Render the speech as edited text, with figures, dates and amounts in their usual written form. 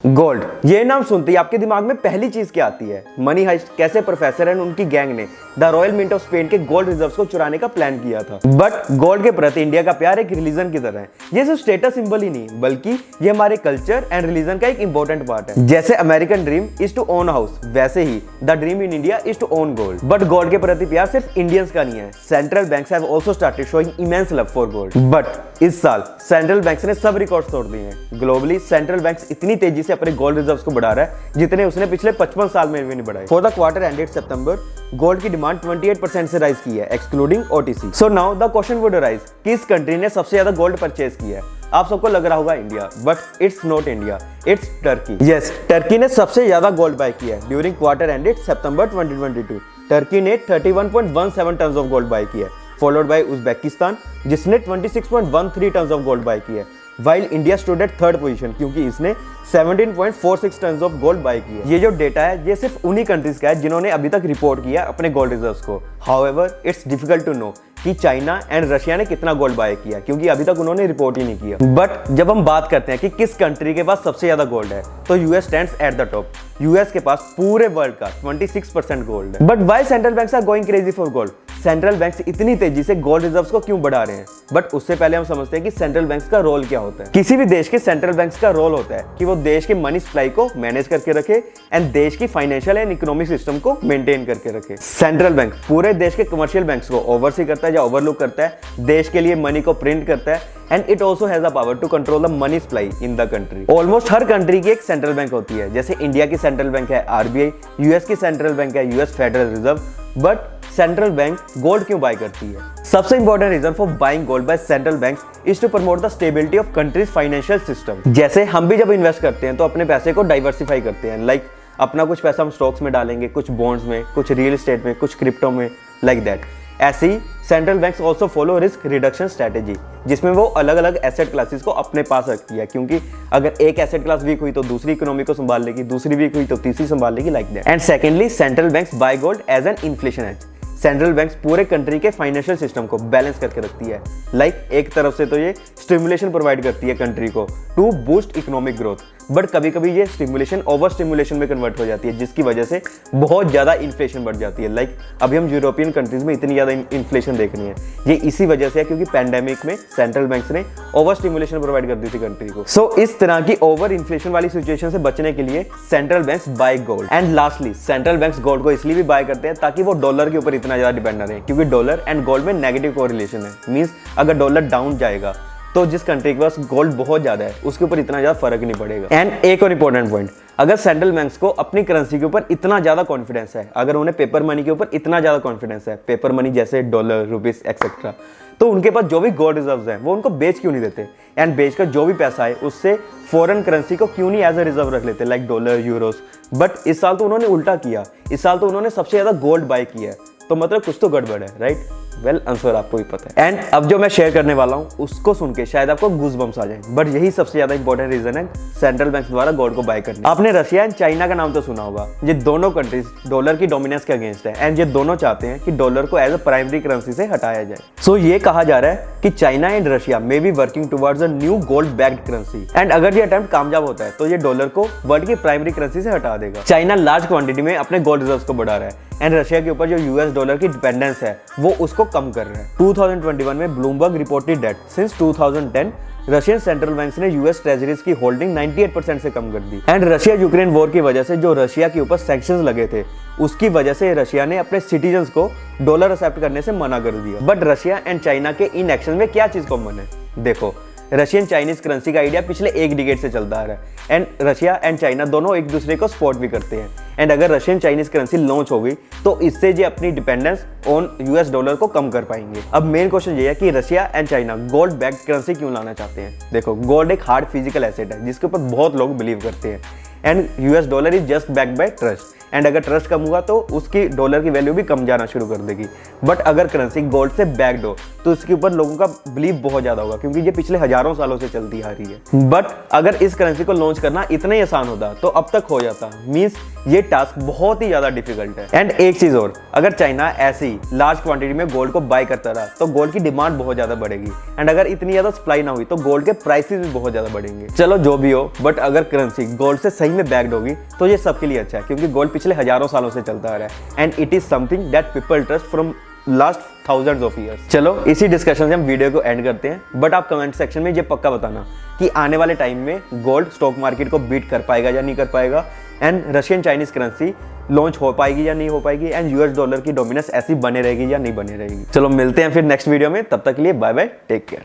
Gold, ये नाम सुनते ही आपके दिमाग में पहली चीज क्या आती है? मनी हाइस्ट, कैसे प्रोफेसर एंड उनकी गैंग ने the royal mint of Spain के गोल्ड रिजर्व्स को चुराने का प्लान किया था। बट गोल्ड के प्रति इंडिया का प्यार एक रिलीजन की तरह है। ये सिर्फ स्टेटस सिंबल ही नहीं, बल्कि ये हमारे कल्चर एंड रिलीजन का एक इंपॉर्टेंट पार्ट है। जैसे American dream is to own house, वैसे ही the dream in India is to own gold. But gold के प्रति प्यार सिर्फ इंडियंस का नहीं है। Central banks have also started showing immense love for gold. But इस साल सेंट्रल बैंक्स ने सब रिकॉर्ड्स तोड़ दिए हैं। ग्लोबली सेंट्रल बैंक्स इतनी तेजी से अपने गोल्ड रिजर्व्स को बढ़ा रहा है जितने उसने पिछले 55 साल में भी नहीं बढ़ाए। For the quarter ended September, gold की डिमांड 28% से राइज की है, excluding OTC. So now the question would arise, किस कंट्री ने सबसे ज्यादा गोल्ड परचेज किया है? आप सबको लग रहा होगा India, but it's not India, it's Turkey. Yes, Turkey ने सबसे ज्यादा गोल्ड बाय किया है ड्यूरिंग क्वार्टर एंडेड सितंबर 2022। टर्की ने 31.17 टन ऑफ गोल्ड बाय किया है, फॉलोड बाय उज्बेकिस्तान जिसने 26.13 टन ऑफ गोल्ड बाय किया है, while India stood at third position क्योंकि इसने 17.46 टन ऑफ गोल्ड बाय किया। ये जो डेटा है ये सिर्फ उन्हीं कंट्रीज का है जिन्होंने अभी तक रिपोर्ट किया अपने गोल्ड रिजर्व्स को। However it's difficult to know कि चाइना एंड रशिया ने कितना गोल्ड बाय किया क्योंकि अभी तक उन्होंने रिपोर्ट ही नहीं किया। बट जब हम बात करते हैं कि किस कंट्री के पास सबसे ज्यादा गोल्ड है, तो US stands at the top. US के पास पूरे वर्ल्ड का 26% गोल्ड है। But why central banks are going crazy for gold? Central banks इतनी तेजी से गोल्ड रिजर्व्स को क्यों बढ़ा रहे हैं? बट उससे पहले हम समझते हैं कि सेंट्रल बैंक्स का रोल क्या होता है। किसी भी देश के सेंट्रल बैंक्स का रोल होता है कि वो देश के मनी सप्लाई को मैनेज करके रखे एंड देश की फाइनेंशियल एंड इकोनॉमिक सिस्टम को मेंटेन करके रखे। सेंट्रल बैंक पूरे देश के कमर्शियल बैंक्स को ओवरसी करता है या ओवरलुक करता है, देश के लिए मनी को प्रिंट करता है and it also has the power to control the money supply in the country. Almost हर कंट्री की एक सेंट्रल बैंक होती है, जैसे इंडिया की सेंट्रल बैंक है आरबीआई, यूएस की सेंट्रल बैंक है US Federal Reserve. But central bank gold क्यों बाय करती है? सबसे important reason for buying gold by central bank is to promote the stability of countries financial system. जैसे हम भी जब इन्वेस्ट करते हैं तो अपने पैसे को डाइवर्सिफाई करते हैं, लाइक अपना कुछ पैसा हम स्टॉक्स में डालेंगे, कुछ बॉन्ड्स में, कुछ रियल एस्टेट में, कुछ क्रिप्टो में, लाइक दैट। ऐसे ही central banks also follow risk reduction strategy, जिसमें वो अलग अलग एसेट क्लासेस को अपने पास रखती है क्योंकि अगर एक एसेट क्लास वीक हुई तो दूसरी इकोनॉमी को संभाल लेगी, दूसरी वीक हुई तो तीसरी संभाल लेगी, like that. And secondly, central banks buy gold as an inflation hedge. Central banks पूरे कंट्री के फाइनेंशियल सिस्टम को बैलेंस करके रखती है। लाइक एक तरफ से तो ये स्टिमुलेशन प्रोवाइड करती है कंट्री को to boost economic growth, but कभी कभी ये स्टिमुलेशन ओवर स्टिमुलेशन में कन्वर्ट हो जाती है जिसकी वजह से बहुत ज्यादा इन्फ्लेशन बढ़ जाती है। लाइक अभी हम यूरोपियन कंट्रीज में इतनी ज्यादा इन्फ्लेशन देख रही है, ये इसी वजह से है क्योंकि पैंडेमिक में सेंट्रल बैंक्स ने ओवर स्टिमुलेशन प्रोवाइड कर दी थी कंट्री को। सो इस तरह की ओवर इन्फ्लेशन वाली सिचुएशन से बचने के लिए central banks buy gold. And lastly, central banks gold को इसलिए भी बाय करते हैं ताकि वो डॉलर के ऊपर इतना ज्यादा डिपेंड ना रहे, क्योंकि डॉलर एंड गोल्ड में नेगेटिव कोरिलेशन है। मींस अगर डॉलर डाउन जाएगा तो जिस कंट्री के पास गोल्ड बहुत ज्यादा है उसके ऊपर इतना ज्यादा फर्क नहीं पड़ेगा। एंड एक और इंपॉर्टेंट पॉइंट, अगर सेंट्रल बैंक्स को अपनी करेंसी के ऊपर इतना ज्यादा कॉन्फिडेंस है, अगर उन्हें पेपर मनी के ऊपर इतना ज्यादा कॉन्फिडेंस है, पेपर मनी जैसे डॉलर, रुपीस एक्सेट्रा, तो उनके पास जो भी गोल्ड रिजर्व्स हैं वो उनको बेच क्यों नहीं देते? एंड बेचकर जो भी पैसा है उससे फॉरेन करेंसी को क्यों नहीं एज अ रिजर्व रख लेते, लाइक डॉलर, यूरोस? बट इस साल तो उन्होंने उल्टा किया, इस साल तो उन्होंने सबसे ज्यादा गोल्ड बाय किया है, तो मतलब कुछ तो गड़बड़ है, राइट? वेल, आंसर आपको ही पता है। एंड अब जो मैं शेयर करने वाला हूँ उसको सुन के शायद आपको गूज़बम्स आ जाए, बट यही सबसे ज्यादा इंपॉर्टेंट रीजन है सेंट्रल बैंक द्वारा गोल्ड को बाय करने। आपने रशिया एंड चाइना का नाम तो सुना होगा। ये दोनों कंट्रीज डॉलर की डोमिनेंस के अगेंस्ट है एंड ये दोनों चाहते हैं कि डॉलर को एज अ प्राइमरी करेंसी से हटाया जाए। सो ये कहा जा रहा है कि China and Russia may be working towards a new gold backed currency. And अगर ये अटेम्प्ट कामयाब होता है तो ये डॉलर को वर्ल्ड की प्राइमरी करेंसी से हटा देगा। चाइना लार्ज क्वांटिटी में अपने गोल्ड रिजर्व्स को बढ़ा रहा है एंड रशिया के ऊपर जो यूएस डॉलर की डिपेंडेंस है वो उसको कम कर रहा है। 2021 में Bloomberg reported that since 2010 Russian central banks ने यूएस ट्रेजरीज की होल्डिंग 98% से कम कर दी। एंड रशिया यूक्रेन वॉर की वजह से जो रशिया के ऊपर सैंक्शंस लगे थे उसकी वजह से रशिया ने अपने सिटीजन्स को डॉलर एक्सेप्ट करने से मना कर दिया। बट रशिया एंड चाइना के इन एक्शन में क्या चीज कॉमन है? देखो, रशियन चाइनीज करेंसी का आइडिया पिछले एक डिकेड से चलता आ रहा है एंड रशिया एंड चाइना दोनों एक दूसरे को सपोर्ट भी करते हैं। एंड अगर रशियन चाइनीज करेंसी लॉन्च हो गई तो इससे ये अपनी डिपेंडेंस ऑन यूएस डॉलर को कम कर पाएंगे। अब मेन क्वेश्चन ये है कि Russia and China gold backed currency क्यों लाना चाहते हैं? देखो, गोल्ड एक हार्ड फिजिकल एसेट है जिसके ऊपर बहुत लोग बिलीव करते हैं and US dollar is just backed by trust. And अगर ट्रस्ट कम हुआ तो उसकी डॉलर की वैल्यू भी कम जाना शुरू कर देगी। बट अगर करेंसी गोल्ड से बैक्ड हो तो उसके ऊपर लोगों का बिलीव बहुत ज्यादा होगा, क्योंकि ये पिछले हजारों सालों से चलती आ रही है। बट अगर इस करेंसी को लॉन्च करना इतना ही आसान होता तो अब तक हो जाता। मींस ये टास्क बहुत ही ज्यादा डिफिकल्ट है। एंड एक चीज और, अगर चाइना ऐसे ही लार्ज क्वांटिटी में गोल्ड को बाय करता रहा तो गोल्ड की डिमांड बहुत ज्यादा बढ़ेगी, एंड अगर इतनी ज्यादा सप्लाई ना हुई तो गोल्ड के प्राइसेस भी बहुत ज्यादा बढ़ेंगे। चलो जो भी हो, बट अगर करेंसी गोल्ड से सही में बैक्ड होगी तो ये सबके लिए अच्छा है, क्योंकि गोल्ड पिछले हजारों सालों से चलता आ रहा है and it is something that people trust from last thousands of years. चलो इसी डिस्कशन से हम वीडियो को एंड करते हैं, बट आप कमेंट सेक्शन में ये पक्का बताना कि आने वाले टाइम में गोल्ड स्टॉक मार्केट को बीट कर पाएगा या नहीं कर पाएगा, and Russian Chinese currency launch हो पाएगी या नहीं हो पाएगी, एंड यूएस डॉलर की डोमिनेंस ऐसी बने रहेगी या नहीं बने रहेगी। चलो मिलते हैं फिर नेक्स्ट वीडियो में, तब तक के लिए बाय बाय, टेक केयर।